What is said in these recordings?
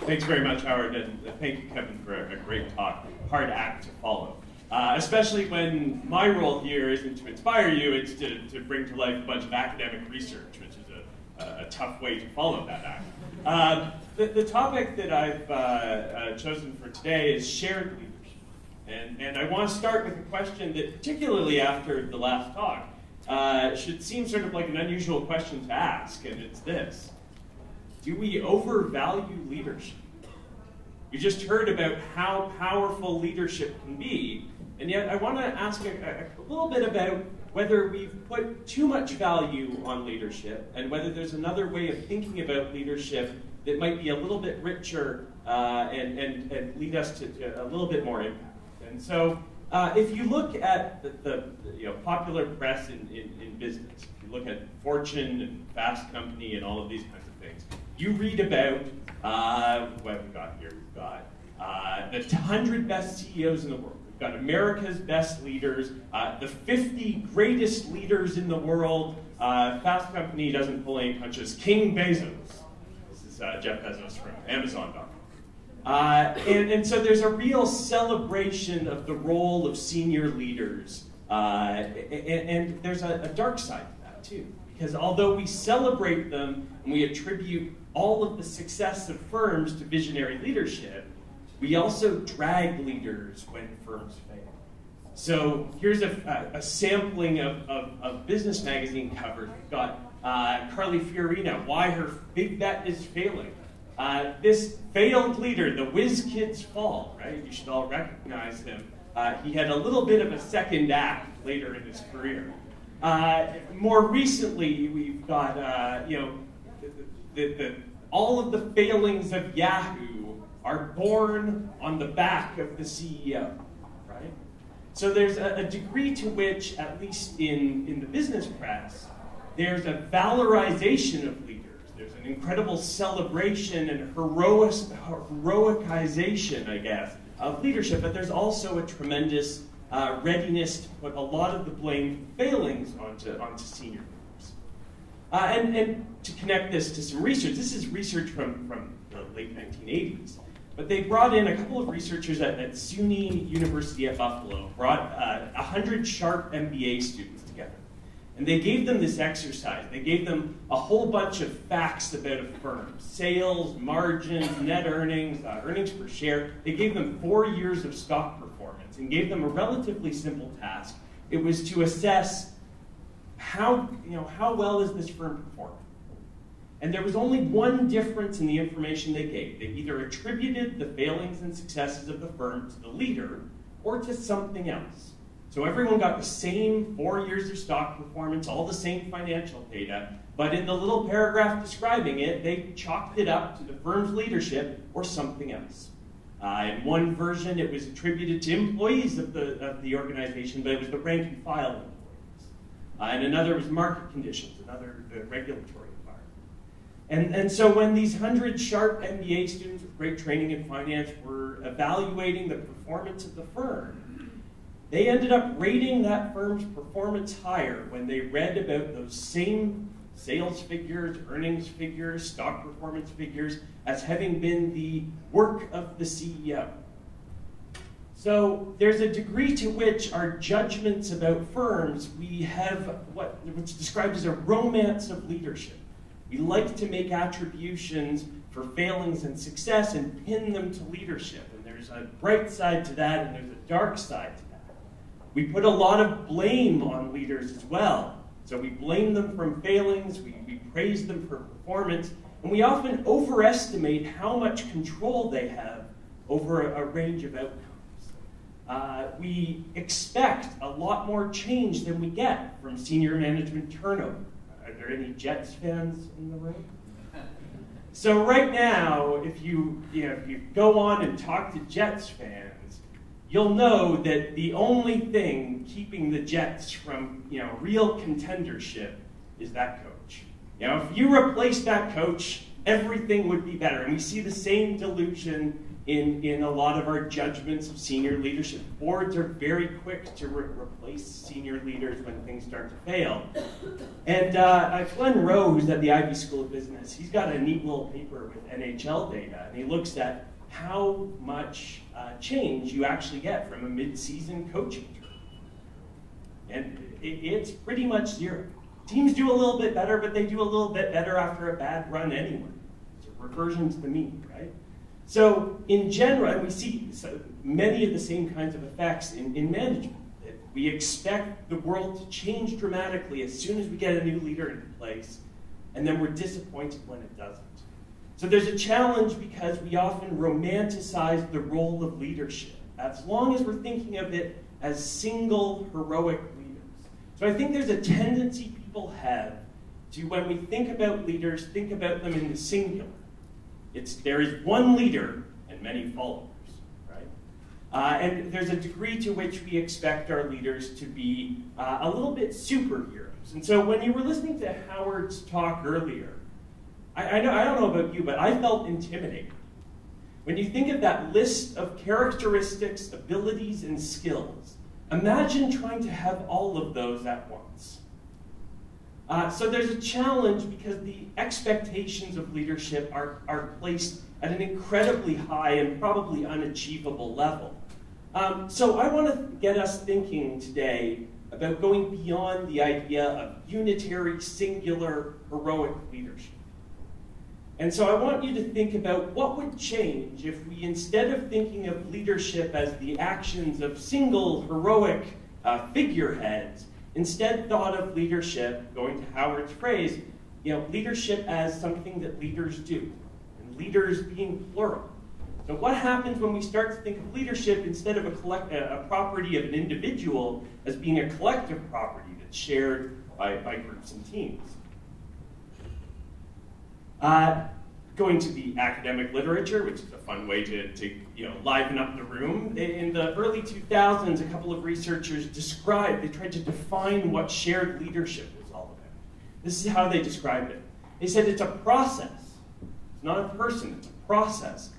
Thanks very much, Howard, and thank you, Kevin, for a great talk. Hard act to follow. Especially when my role here isn't to inspire you, it's to bring to life a bunch of academic research, which is a tough way to follow that act. The topic that I've chosen for today is shared leadership. And I want to start with a question that, particularly after the last talk, should seem sort of like an unusual question to ask, and it's this. Do we overvalue leadership? We just heard about how powerful leadership can be, and yet I want to ask a little bit about whether we've put too much value on leadership and whether there's another way of thinking about leadership that might be a little bit richer and lead us to a little bit more impact. And so if you look at the popular press in business, if you look at Fortune and Fast Company and all of these kinds of things, you read about, what have we got here? We've got the 100 best CEOs in the world. We've got America's best leaders, the 50 greatest leaders in the world. Fast Company doesn't pull any punches. King Bezos. This is Jeff Bezos from Amazon.com. And so there's a real celebration of the role of senior leaders. And there's a dark side to that, too. Because although we celebrate them and we attribute all of the success of firms to visionary leadership, we also drag leaders when firms fail. So here's a sampling of Business Magazine covers. We've got Carly Fiorina, why her big bet is failing. This failed leader, the whiz kids fall, right? You should all recognize him. He had a little bit of a second act later in his career. More recently, we've got all of the failings of Yahoo are born on the back of the CEO, right? So there's a degree to which, at least in the business press, there's a valorization of leaders. There's an incredible celebration and heroicization, I guess, of leadership, but there's also a tremendous readiness to put a lot of the blame for failings onto senior leaders. And to connect this to some research, this is research from the late 1980s, but they brought in a couple of researchers at SUNY University at Buffalo, brought 100 sharp MBA students together. And they gave them this exercise. They gave them a whole bunch of facts about a firm, sales, margins, net earnings, earnings per share. They gave them 4 years of stock performance and gave them a relatively simple task. It was to assess how well is this firm performing. And there was only one difference in the information they gave. They either attributed the failings and successes of the firm to the leader or to something else. So everyone got the same 4 years of stock performance, all the same financial data, but in the little paragraph describing it, they chalked it up to the firm's leadership or something else. In one version, it was attributed to employees of the organization, but it was the rank and file employees. And another was market conditions, another the regulatory environment. And so when these 100 sharp MBA students with great training in finance were evaluating the performance of the firm, they ended up rating that firm's performance higher when they read about those same sales figures, earnings figures, stock performance figures as having been the work of the CEO. So there's a degree to which our judgments about firms, we have what's described as a romance of leadership. We like to make attributions for failings and success and pin them to leadership. And there's a bright side to that and there's a dark side to that. We put a lot of blame on leaders as well. So we blame them from failings, we praise them for performance, and we often overestimate how much control they have over a range of outcomes. We expect a lot more change than we get from senior management turnover. Are there any Jets fans in the room? So right now, if you go on and talk to Jets fans, you'll know that the only thing keeping the Jets from real contendership is that coach. If you replace that coach, everything would be better. And we see the same delusion in a lot of our judgments of senior leadership. Boards are very quick to replace senior leaders when things start to fail. And Glenn Rowe, who's at the Ivey School of Business, he's got a neat little paper with NHL data, and he looks at how much change you actually get from a mid-season coaching term. And it's pretty much zero. Teams do a little bit better, but they do a little bit better after a bad run anyway. It's a reversion to the mean, right? So in general, we see many of the same kinds of effects in management. We expect the world to change dramatically as soon as we get a new leader in place, and then we're disappointed when it doesn't. So there's a challenge because we often romanticize the role of leadership, as long as we're thinking of it as single heroic leaders. So I think there's a tendency people have to, when we think about leaders, think about them in the singular. There is one leader and many followers, right? And there's a degree to which we expect our leaders to be a little bit superheroes. And so when you were listening to Howard's talk earlier, I don't know about you, but I felt intimidated. When you think of that list of characteristics, abilities, and skills, imagine trying to have all of those at once. So there's a challenge because the expectations of leadership are placed at an incredibly high and probably unachievable level. So I want to get us thinking today about going beyond the idea of unitary, singular, heroic leadership. And so I want you to think about what would change if we, instead of thinking of leadership as the actions of single, heroic figureheads, instead thought of leadership, going to Howard's phrase, leadership as something that leaders do, and leaders being plural. So what happens when we start to think of leadership instead of a property of an individual as being a collective property that's shared by groups and teams? Going to the academic literature, which is a fun way to liven up the room. In the early 2000s, a couple of researchers they tried to define what shared leadership was all about. This is how they described it. They said it's a process. It's not a person, it's a process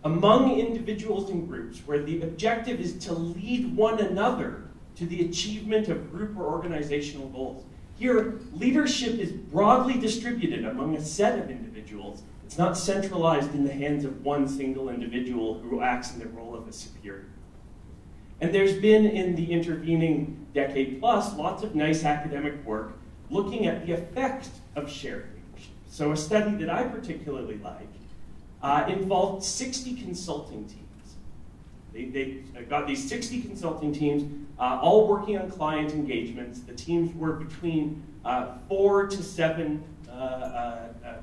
among individuals and groups where the objective is to lead one another to the achievement of group or organizational goals. Here, leadership is broadly distributed among a set of individuals. It's not centralized in the hands of one single individual who acts in the role of a superior. And there's been, in the intervening decade plus, lots of nice academic work looking at the effect of shared leadership. So a study that I particularly like involved 60 consulting teams. They got these 60 consulting teams, all working on client engagements. The teams were between 4 to 7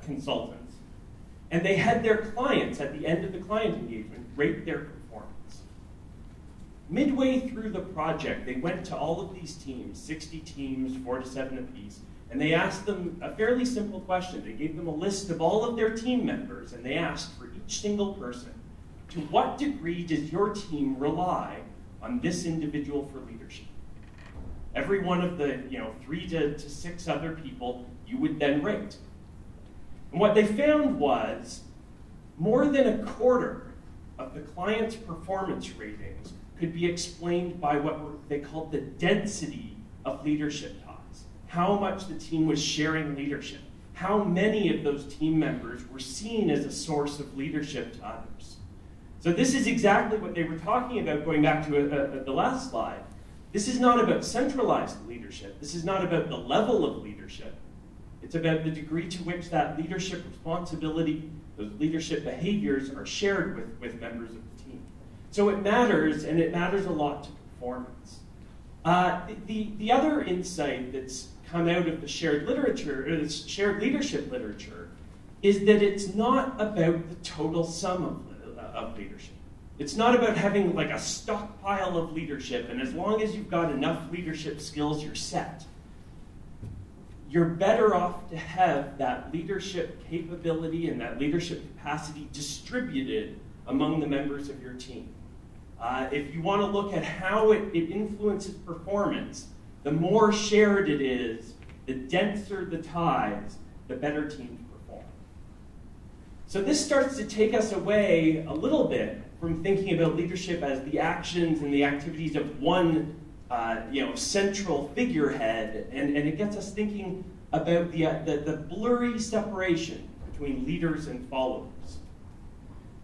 consultants. And they had their clients, at the end of the client engagement, rate their performance. Midway through the project, they went to all of these teams, 60 teams, 4 to 7 apiece, and they asked them a fairly simple question. They gave them a list of all of their team members, and they asked for each single person, to what degree does your team rely on this individual for leadership? Every one of the 3 to 6 other people you would then rate. And what they found was more than a quarter of the client's performance ratings could be explained by what they called the density of leadership ties. How much the team was sharing leadership. How many of those team members were seen as a source of leadership to others. So this is exactly what they were talking about, going back to the last slide. This is not about centralized leadership. This is not about the level of leadership. It's about the degree to which that leadership responsibility, those leadership behaviors are shared with members of the team. So it matters, and it matters a lot to performance. The other insight that's come out of the shared literature, or the shared leadership literature, is that it's not about the total sum of leadership. It's not about having like a stockpile of leadership, and as long as you've got enough leadership skills, you're set. You're better off to have that leadership capability and that leadership capacity distributed among the members of your team. If you want to look at how it influences performance, the more shared it is, the denser the ties, the better teams perform. So this starts to take us away a little bit from thinking about leadership as the actions and the activities of one central figurehead, and it gets us thinking about the blurry separation between leaders and followers.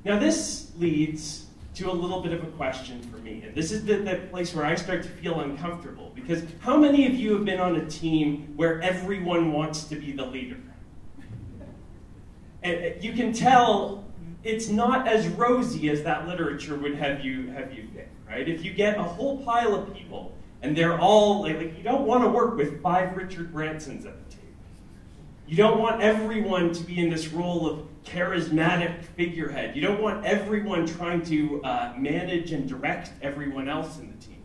Now this leads to a little bit of a question for me, and this is the place where I start to feel uncomfortable, because how many of you have been on a team where everyone wants to be the leader? And you can tell it's not as rosy as that literature would have you think, right? If you get a whole pile of people and they're all, you don't want to work with 5 Richard Bransons at the table. You don't want everyone to be in this role of charismatic figurehead. You don't want everyone trying to manage and direct everyone else in the team.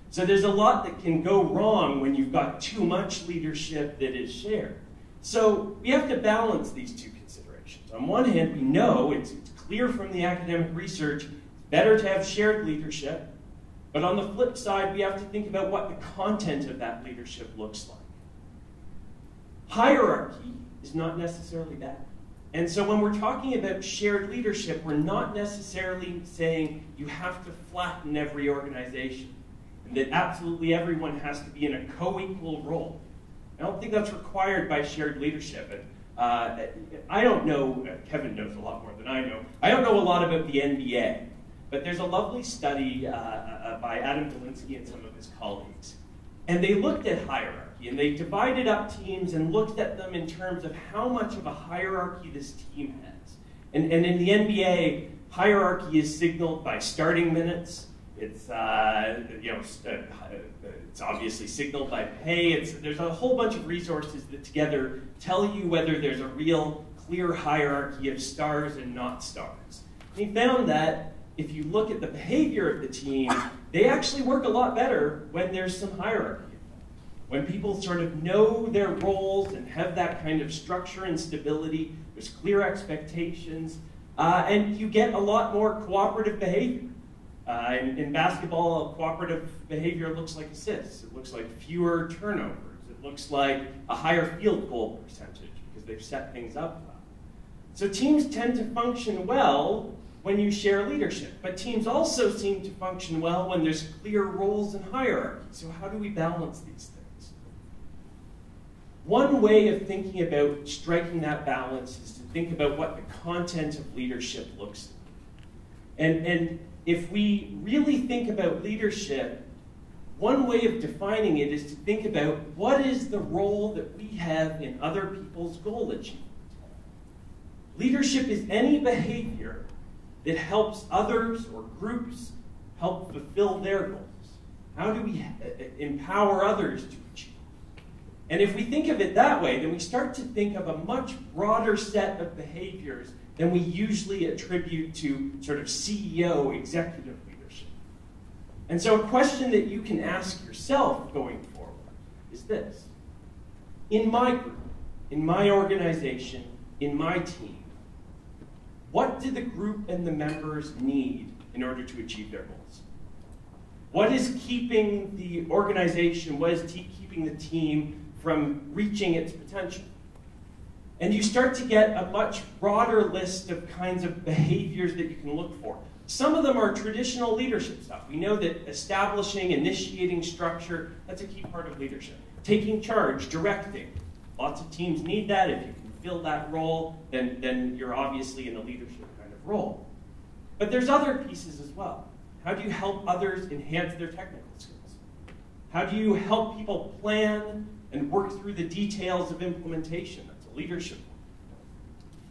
So there's a lot that can go wrong when you've got too much leadership that is shared. So we have to balance these two considerations. On one hand, we know it's clear from the academic research, it's better to have shared leadership. But on the flip side, we have to think about what the content of that leadership looks like. Hierarchy is not necessarily bad. And so when we're talking about shared leadership, we're not necessarily saying you have to flatten every organization and that absolutely everyone has to be in a co-equal role. I don't think that's required by shared leadership. And I don't know, Kevin knows a lot more than I know. I don't know a lot about the NBA, but there's a lovely study by Adam Dolinsky and some of his colleagues. And they looked at hierarchy, and they divided up teams and looked at them in terms of how much of a hierarchy this team has. And in the NBA, hierarchy is signaled by starting minutes. It's obviously signaled by pay. There's a whole bunch of resources that together tell you whether there's a real clear hierarchy of stars and not stars. And he found that if you look at the behavior of the team, they actually work a lot better when there's some hierarchy. When people sort of know their roles and have that kind of structure and stability, there's clear expectations, and you get a lot more cooperative behavior. In basketball, cooperative behavior looks like assists. It looks like fewer turnovers. It looks like a higher field goal percentage because they've set things up well. So teams tend to function well when you share leadership, but teams also seem to function well when there's clear roles and hierarchy. So how do we balance these things? One way of thinking about striking that balance is to think about what the content of leadership looks like. And if we really think about leadership, one way of defining it is to think about what is the role that we have in other people's goal achievement. Leadership is any behavior that helps others or groups help fulfill their goals. How do we empower others to achieve? And if we think of it that way, then we start to think of a much broader set of behaviors than we usually attribute to sort of CEO executive leadership. And so a question that you can ask yourself going forward is this. In my group, in my organization, in my team, what do the group and the members need in order to achieve their goals? What is keeping the organization, what is keeping the team from reaching its potential? And you start to get a much broader list of kinds of behaviors that you can look for. Some of them are traditional leadership stuff. We know that establishing, initiating structure, that's a key part of leadership. Taking charge, directing. Lots of teams need that. If you can fill that role, then you're obviously in a leadership kind of role. But there's other pieces as well. How do you help others enhance their technical skills? How do you help people plan and work through the details of implementation? That's a leadership.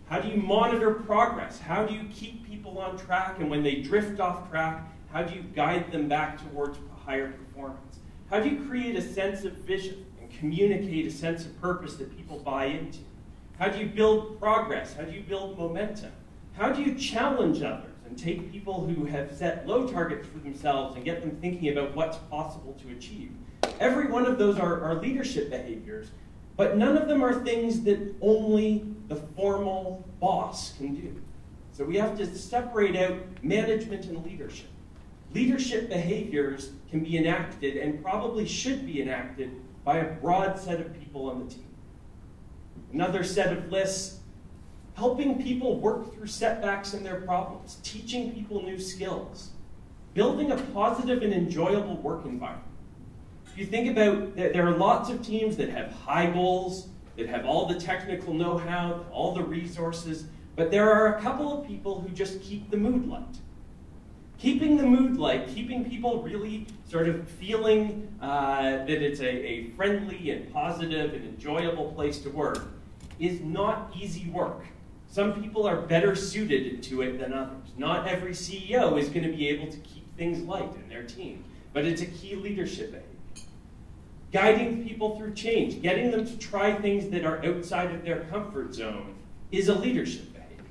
How do you monitor progress? How do you keep people on track? And when they drift off track, how do you guide them back towards higher performance? How do you create a sense of vision and communicate a sense of purpose that people buy into? How do you build progress? How do you build momentum? How do you challenge others and take people who have set low targets for themselves and get them thinking about what's possible to achieve? Every one of those are leadership behaviors, but none of them are things that only the formal boss can do. So we have to separate out management and leadership. Leadership behaviors can be enacted and probably should be enacted by a broad set of people on the team. Another set of lists, helping people work through setbacks and their problems, teaching people new skills, building a positive and enjoyable work environment. If you think about, there are lots of teams that have high goals, that have all the technical know-how, all the resources, but there are a couple of people who just keep the mood light. Keeping the mood light, keeping people really sort of feeling that it's a friendly and positive and enjoyable place to work is not easy work. Some people are better suited to it than others. Not every CEO is going to be able to keep things light in their team, but it's a key leadership behavior. Guiding people through change, getting them to try things that are outside of their comfort zone is a leadership behavior.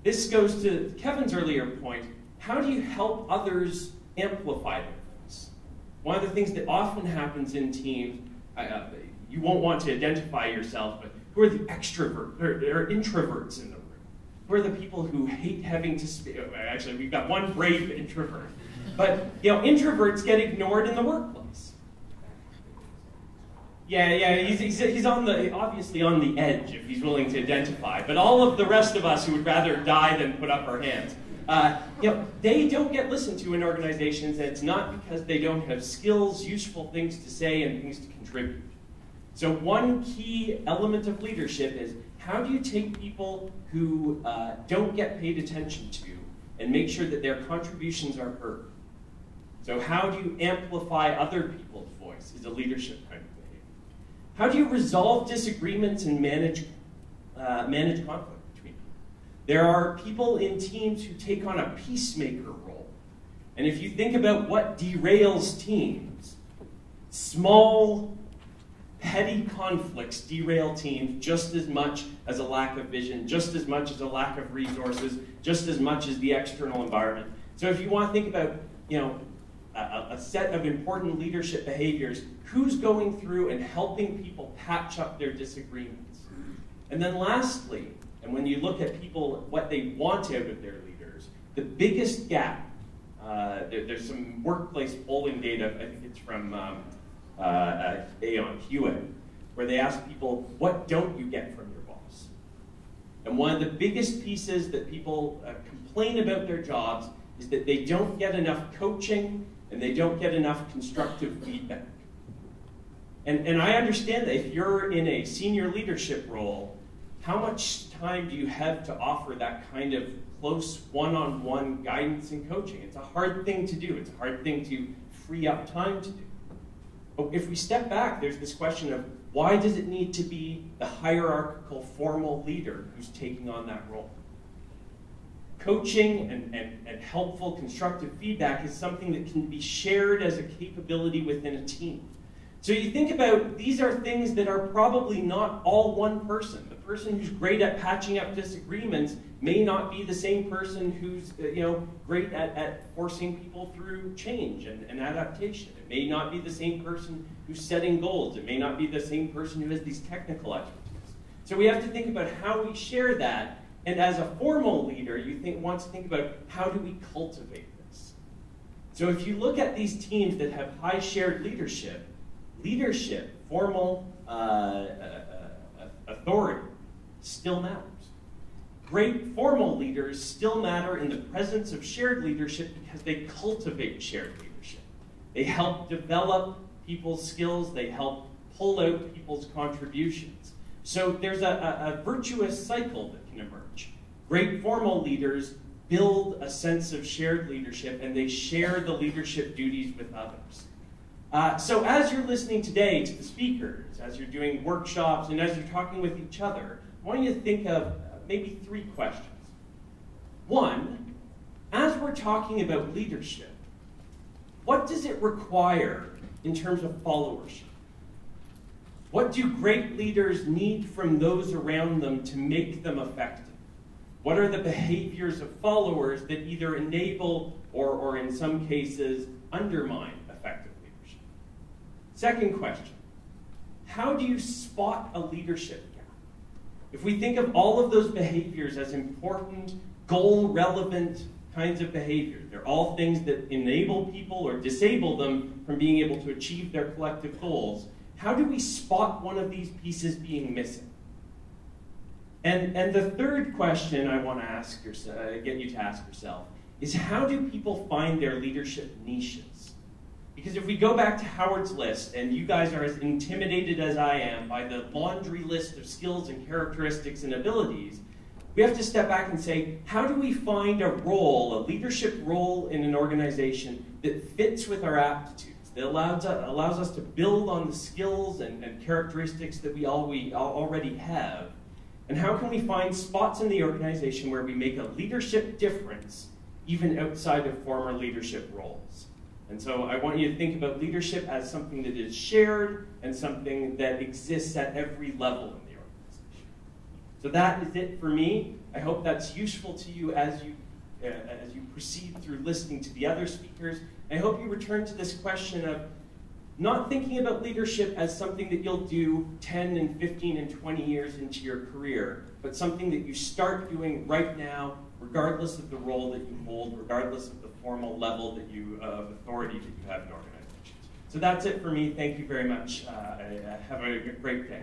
This goes to Kevin's earlier point. How do you help others amplify their voice? One of the things that often happens in teams, you won't want to identify yourself, but who are the extroverts or introverts in the room? Who are the people who hate having to speak? Actually, we've got one brave introvert. But introverts get ignored in the workplace. Yeah, he's on obviously on the edge if he's willing to identify. But all of the rest of us who would rather die than put up our hands, they don't get listened to in organizations, and it's not because they don't have skills, useful things to say, and things to contribute. So one key element of leadership is how do you take people who don't get paid attention to and make sure that their contributions are heard? So how do you amplify other people's voice is a leadership kind of behavior. How do you resolve disagreements and manage conflict between people? There are people in teams who take on a peacemaker role. And if you think about what derails teams, small, petty conflicts derail teams just as much as a lack of vision, just as much as a lack of resources, just as much as the external environment. So if you want to think about, a set of important leadership behaviors, who's going through and helping people patch up their disagreements? And then lastly, and when you look at people, what they want out of their leaders, the biggest gap, there's some workplace polling data, I think it's from Aon Hewitt, where they ask people, what don't you get from your boss? And one of the biggest pieces that people complain about their jobs is that they don't get enough coaching and they don't get enough constructive feedback. And I understand that if you're in a senior leadership role, how much time do you have to offer that kind of close one-on-one guidance and coaching? It's a hard thing to do. It's a hard thing to free up time to do. But if we step back, there's this question of why does it need to be the hierarchical, formal leader who's taking on that role? Coaching and helpful, constructive feedback is something that can be shared as a capability within a team. So you think about, these are things that are probably not all one person. The person who's great at patching up disagreements may not be the same person who's great at forcing people through change and adaptation. It may not be the same person who's setting goals. It may not be the same person who has these technical expertise. So we have to think about how we share that. And as a formal leader, want to think about how do we cultivate this. So if you look at these teams that have high shared leadership, formal authority, still matters. Great formal leaders still matter in the presence of shared leadership because they cultivate shared leadership. They help develop people's skills. They help pull out people's contributions. So there's a virtuous cycle that can emerge. Great formal leaders build a sense of shared leadership, and they share the leadership duties with others. So as you're listening today to the speakers, as you're doing workshops, and as you're talking with each other, I want you to think of maybe 3 questions. One, as we're talking about leadership, what does it require in terms of followership? What do great leaders need from those around them to make them effective? What are the behaviors of followers that either enable or in some cases undermine effective leadership? Second question, how do you spot a leadership gap? If we think of all of those behaviors as important, goal-relevant kinds of behaviors, they're all things that enable people or disable them from being able to achieve their collective goals. How do we spot one of these pieces being missing? And the third question I want to ask yourself, get you to ask yourself, is how do people find their leadership niches? Because if we go back to Howard's list, and you guys are as intimidated as I am by the laundry list of skills and characteristics and abilities, we have to step back and say, how do we find a role, a leadership role in an organization that fits with our aptitudes, that allows us to build on the skills and characteristics that we already have? And how can we find spots in the organization where we make a leadership difference, even outside of former leadership roles? And so I want you to think about leadership as something that is shared and something that exists at every level in the organization. So that is it for me. I hope that's useful to you as you proceed through listening to the other speakers. I hope you return to this question of not thinking about leadership as something that you'll do 10 and 15 and 20 years into your career, but something that you start doing right now, regardless of the role that you hold, regardless of the formal level that of authority that you have in organizations. So that's it for me. Thank you very much. Have a great day.